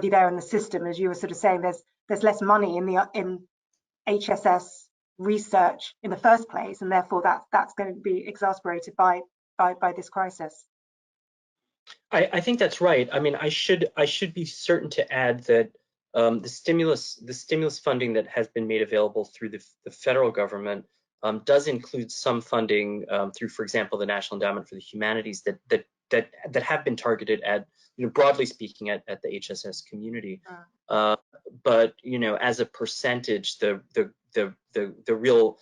there in the system. As you were sort of saying, there's less money in HSS research in the first place, and therefore that's going to be exacerbated by this crisis. I think that's right. I mean, I should be certain to add that the stimulus funding that has been made available through the federal government does include some funding through, for example, the National Endowment for the Humanities that have been targeted at, broadly speaking, at the HSS community. But as a percentage, the real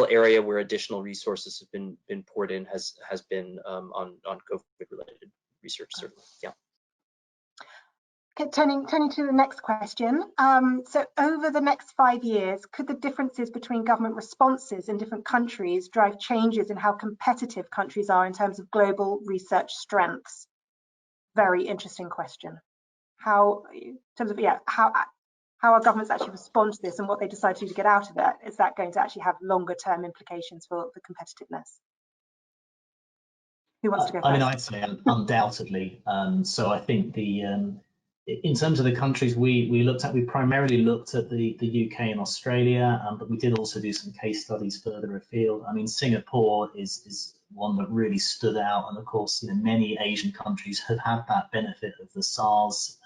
area where additional resources have been poured in has been on COVID-related research, certainly. Yeah. Okay, turning to the next question. So over the next 5 years, could the differences between government responses in different countries drive changes in how competitive countries are in terms of global research strengths? Very interesting question. How, in terms of, how our governments actually respond to this and what they decide to do to get out of it, is that going to actually have longer term implications for competitiveness? Who wants to go first? I mean, I'd say undoubtedly. So I think in terms of the countries we looked at, we primarily looked at the UK and Australia, but we did also do some case studies further afield. I mean, Singapore is one that really stood out, and of course, many Asian countries have had that benefit of the SARS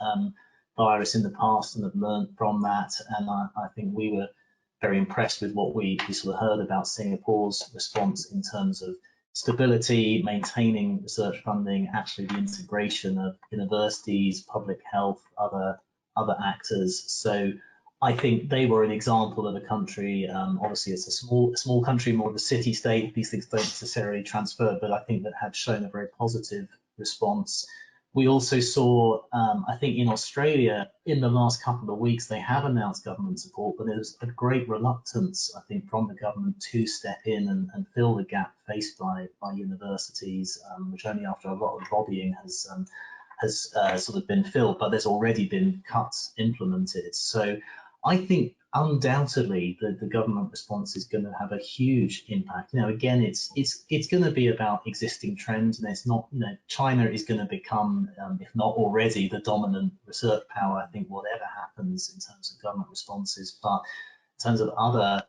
virus in the past and have learned from that. And I think we were very impressed with what we sort of heard about Singapore's response in terms of stability, maintaining research funding, actually the integration of universities, public health, other actors. So I think they were an example of a country. Obviously, it's a small country, more of a city state. These things don't necessarily transfer, but I think that had shown a very positive response. We also saw, I think in Australia, in the last couple of weeks, they have announced government support, but there's a great reluctance, I think, from the government to step in and fill the gap faced by universities, which only after a lot of lobbying has sort of been filled, but there's already been cuts implemented. So I think undoubtedly the government response is going to have a huge impact. Again, it's going to be about existing trends, and it's not, China is going to become, if not already, the dominant research power, I think, whatever happens in terms of government responses. But in terms of other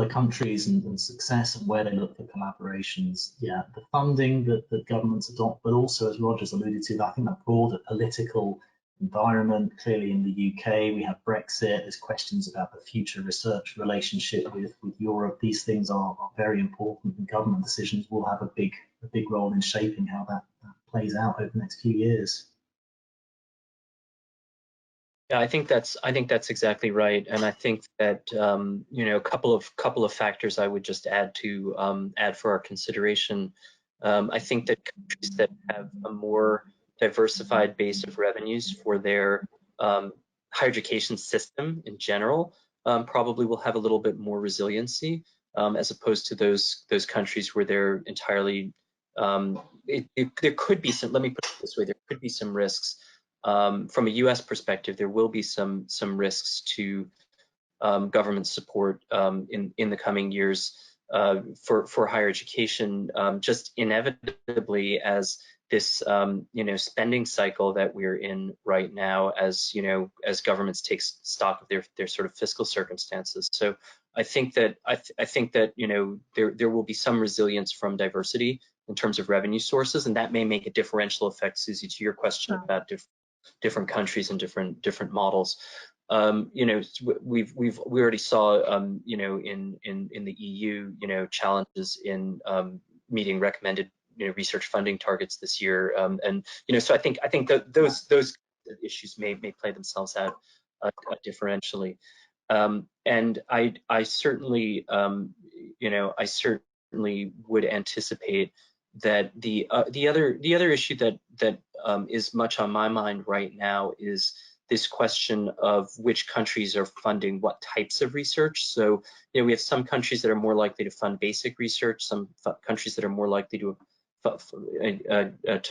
countries and success and where they look for collaborations, the funding that governments adopt, but also, as Roger's alluded to, I think that broader political environment. Clearly in the UK, we have Brexit, there's questions about the future research relationship with Europe. These things are very important, and government decisions will have a big role in shaping how that plays out over the next few years. Yeah, I think that's exactly right, and I think that a couple of factors I would just add for our consideration. I think that countries that have a more diversified base of revenues for their higher education system in general probably will have a little bit more resiliency as opposed to those countries where they're entirely. There could be some. Let me put it this way: there could be some risks. From a U.S. perspective, there will be some risks to government support in the coming years for higher education, just inevitably as this spending cycle that we're in right now, as governments take stock of their sort of fiscal circumstances. So I think that there will be some resilience from diversity in terms of revenue sources, and that may make a differential effect, Susie, to your question about different countries and different models. You know, we already saw, you know, in the EU, you know, challenges in meeting recommended, you know, research funding targets this year, and you know, so I think that those issues may play themselves out differentially, and I certainly, you know, I certainly would anticipate that the other issue that is much on my mind right now is this question of which countries are funding what types of research. So, you know, we have some countries that are more likely to fund basic research, some countries that are more likely to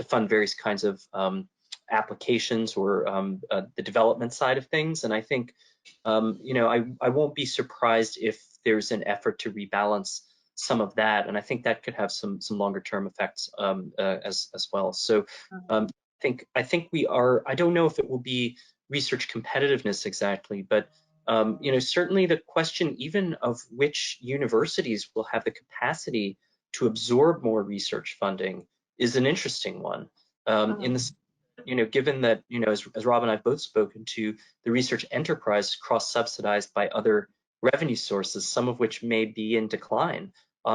fund various kinds of applications or the development side of things. And I think, you know, I won't be surprised if there's an effort to rebalance some of that, and I think that could have some longer term effects as well. So I think we are. I don't know if it will be research competitiveness exactly, but you know, certainly the question even of which universities will have the capacity to absorb more research funding is an interesting one. In the, you know, given that, you know, as Rob and I both spoken to, the research enterprise is cross-subsidized by other revenue sources, some of which may be in decline.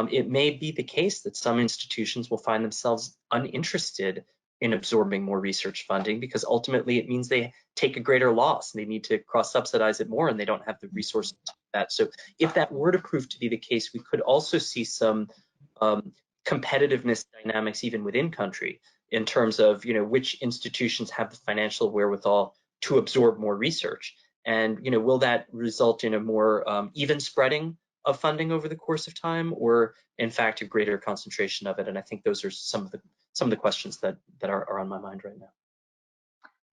It may be the case that some institutions will find themselves uninterested in absorbing more research funding because ultimately it means they take a greater loss and they need to cross-subsidize it more and they don't have the resources to do that. So if that were to prove to be the case, we could also see some competitiveness dynamics even within country in terms of, you know, which institutions have the financial wherewithal to absorb more research. And, you know, will that result in a more even spreading of funding over the course of time, or in fact a greater concentration of it? And I think those are some of the questions that are on my mind right now.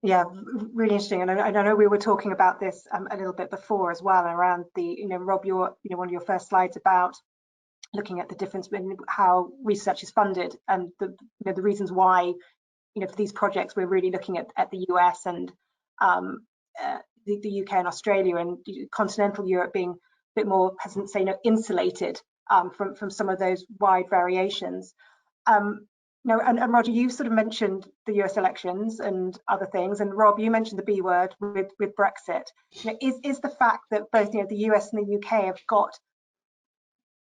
Yeah, really interesting. And I know we were talking about this a little bit before as well around the, you know, Rob, your, you know, one of your first slides about looking at the difference in how research is funded and the, you know, the reasons why, you know, for these projects we're really looking at the US and the UK and Australia and continental Europe being a bit more, hesitant to say, you know, insulated from some of those wide variations. No, and Roger, you sort of mentioned the US elections and other things, and Rob, you mentioned the B word with Brexit. You know, is the fact that both, you know, the US and the UK have got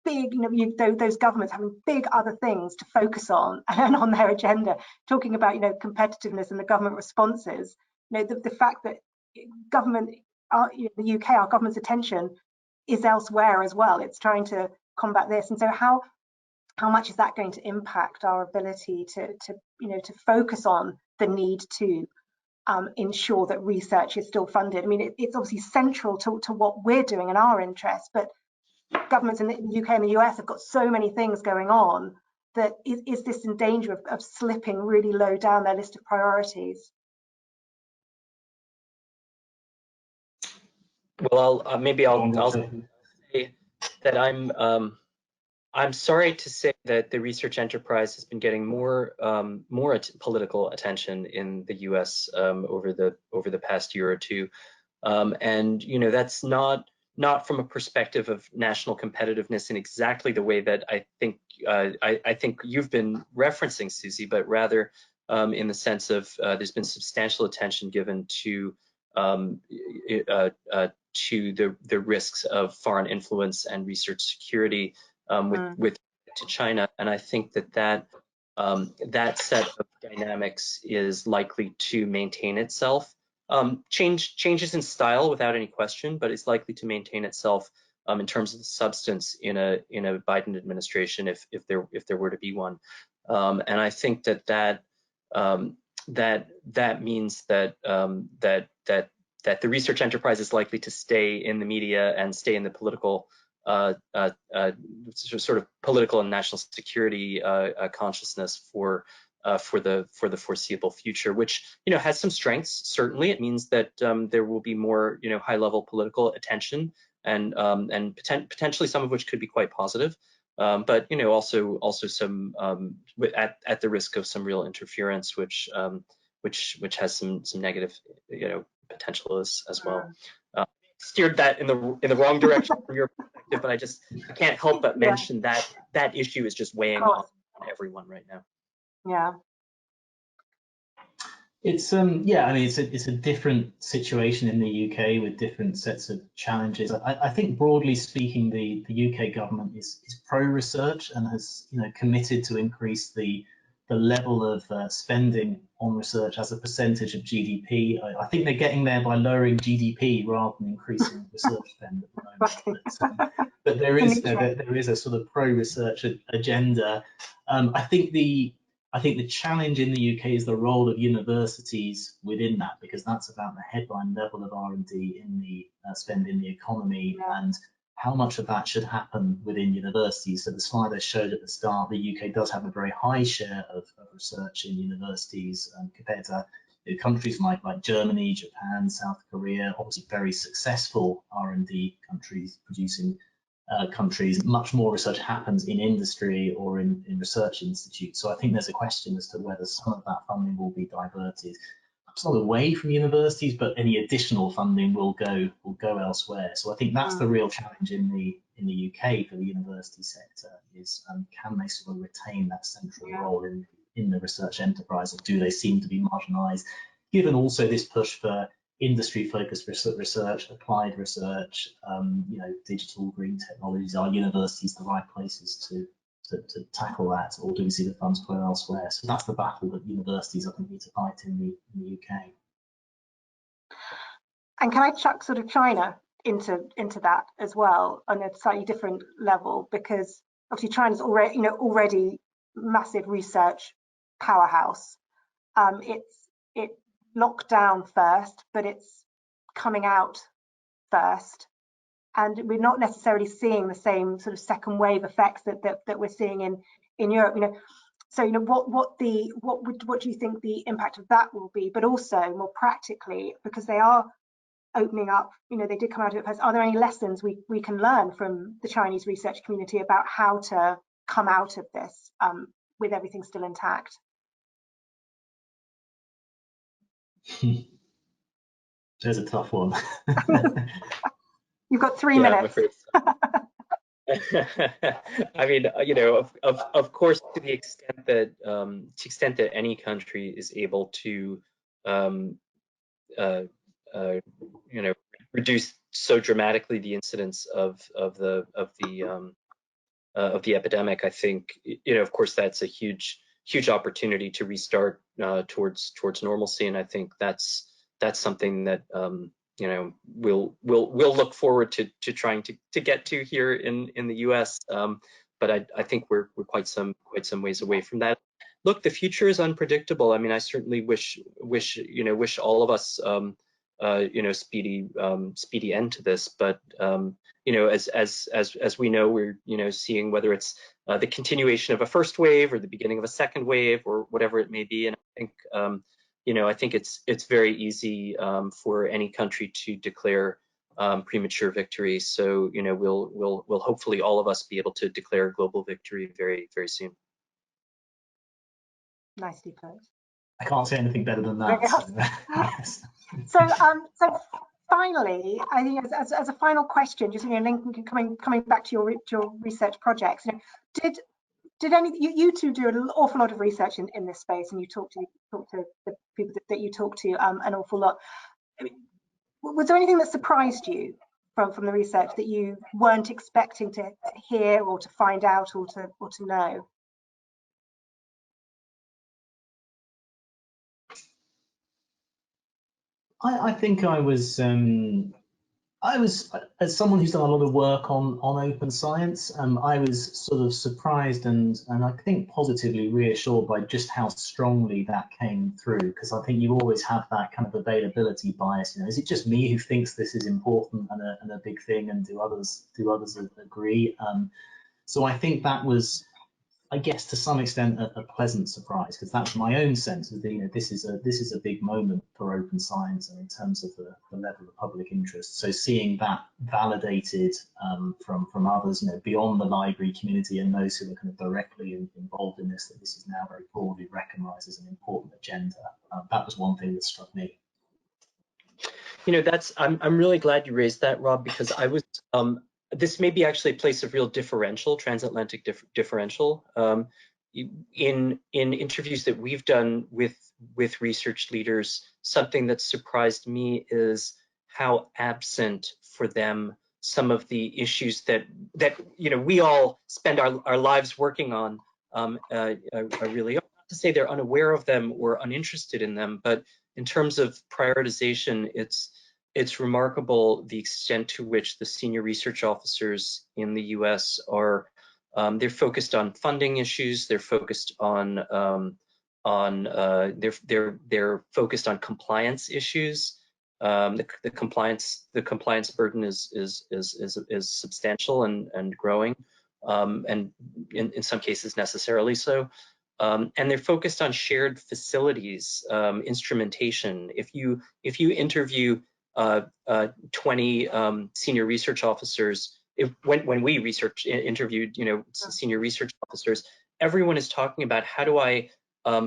big, you know, those governments having big other things to focus on and on their agenda, talking about, you know, competitiveness and the government responses. You know, the fact that government, you know, the UK, our government's attention is elsewhere as well. It's trying to combat this, and so how much is that going to impact our ability to you know, to focus on the need to ensure that research is still funded? I mean, it's obviously central to what we're doing in our interests, but governments in the UK and the US have got so many things going on that is this in danger of slipping really low down their list of priorities? Well, maybe I'll say that I'm sorry to say that the research enterprise has been getting more political attention in the U.S. over the past year or two, and you know, that's not from a perspective of national competitiveness in exactly the way that I think you've been referencing, Susie, but rather in the sense of there's been substantial attention given to the risks of foreign influence and research security with to China, and I think that set of dynamics is likely to maintain itself. Changes in style without any question, but it's likely to maintain itself in terms of the substance in a Biden administration if there were to be one. And I think that means that the research enterprise is likely to stay in the media and stay in the political sort of political and national security consciousness for the foreseeable future, which, you know, has some strengths. Certainly, it means that there will be more, you know, high-level political attention and potentially some of which could be quite positive, but you know, also some at the risk of some real interference, which has some negative, you know, potential as well. Steered that in the wrong direction from your perspective, but I can't help but mention that issue is just weighing on everyone right now. Yeah. It's yeah, I mean it's a different situation in the UK with different sets of challenges. I think broadly speaking, the UK government is pro research and has committed to increase the level of spending on research as a percentage of GDP. I think they're getting there by lowering GDP rather than increasing research spend at the moment. But there is a sort of pro research agenda. I think the challenge in the UK is the role of universities within that, because that's about the headline level of R&D in the spend in the economy, and how much of that should happen within universities. So the slide I showed at the start, the UK does have a very high share of research in universities compared to countries like Germany, Japan, South Korea, obviously very successful R&D countries producing countries. Much more research happens in industry or in research institutes. So I think there's a question as to whether some of that funding will be diverted, perhaps not away from universities, but any additional funding will go elsewhere. So I think that's the real challenge in the UK for the university sector is can they sort of retain that central role in the research enterprise, or do they seem to be marginalised, given also this push for industry-focused research, applied research, digital green technologies? Are universities the right places to tackle that, or do we see the funds flow elsewhere? So that's the battle that universities, I think, need to fight in the UK. And can I chuck sort of China into that as well on a slightly different level, because obviously China's already massive research powerhouse. It locked down first, but it's coming out first, and we're not necessarily seeing the same sort of second wave effects that we're seeing in Europe. So what do you think the impact of that will be? But also more practically, because they are opening up, they did come out of it first. Are there any lessons we can learn from the Chinese research community about how to come out of this with everything still intact? There's a tough one. You've got 3 minutes. I mean, of course, to the extent that any country is able to, reduce so dramatically the incidence of the epidemic, I think, of course, that's a huge opportunity to restart towards normalcy, and I think that's something that we'll look forward to trying to get to here in the US. But I think we're quite some ways away from that. Look, the future is unpredictable. I mean, I certainly wish all of us speedy end to this, but as we know, we're seeing whether it's the continuation of a first wave or the beginning of a second wave or whatever it may be. And I think it's very easy for any country to declare premature victory. So we'll hopefully all of us be able to declare global victory very, very soon. Nicely put. I can't say anything better than that. Yes. So finally, I think as a final question, just coming back to your research projects, did you two do an awful lot of research in this space, and you talk to the people that you talk to an awful lot. I mean, was there anything that surprised you from the research that you weren't expecting to hear or to find out or to know? I think I was, as someone who's done a lot of work on open science, I was sort of surprised and I think positively reassured by just how strongly that came through, because I think you always have that kind of availability bias. Is it just me who thinks this is important and a big thing, and do others agree? So I think that was, I guess, to some extent a pleasant surprise, because that's my own sense of this is a big moment for open science and in terms of the level of public interest. So seeing that validated from others, beyond the library community and those who are kind of directly involved in this, that this is now very broadly recognised as an important agenda. That was one thing that struck me. I'm really glad you raised that, Rob, because I was. This may be actually a place of real differential, transatlantic differential. in interviews that we've done with research leaders, something that surprised me is how absent for them some of the issues that we all spend our lives working on are really. Not to say they're unaware of them or uninterested in them, but in terms of prioritization, it's remarkable the extent to which the senior research officers in the U.S. are they're focused on funding issues. They're focused on they're focused on compliance issues. The compliance burden is substantial and growing, and in some cases necessarily so. And they're focused on shared facilities, instrumentation. If you interview 20 senior research officers, when we interviewed senior research officers, everyone is talking about how do I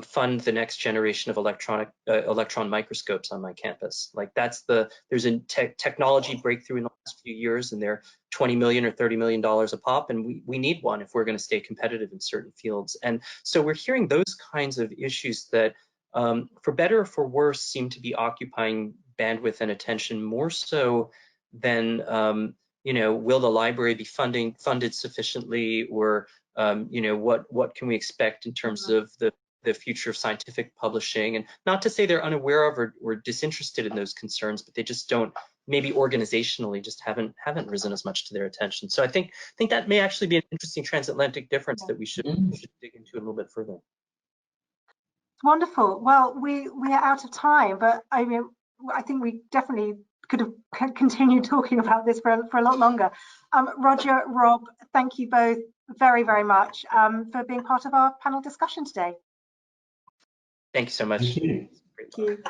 fund the next generation of electron microscopes on my campus. Like there's a technology breakthrough in the last few years, and they're $20 million or $30 million a pop, and we need one if we're going to stay competitive in certain fields. And so we're hearing those kinds of issues that, for better or for worse, seem to be occupying bandwidth and attention more so than will the library be funded sufficiently, or what can we expect in terms of the future of scientific publishing? And not to say they're unaware of or disinterested in those concerns, but they just don't, maybe organizationally, just haven't risen as much to their attention. So I think that may actually be an interesting transatlantic difference that we should dig into a little bit further. Wonderful. Well, we are out of time, but I think we definitely could have continued talking about this for a lot longer. Roger, Rob, thank you both very, very much for being part of our panel discussion today. Thank you so much. Thank you. Thank you.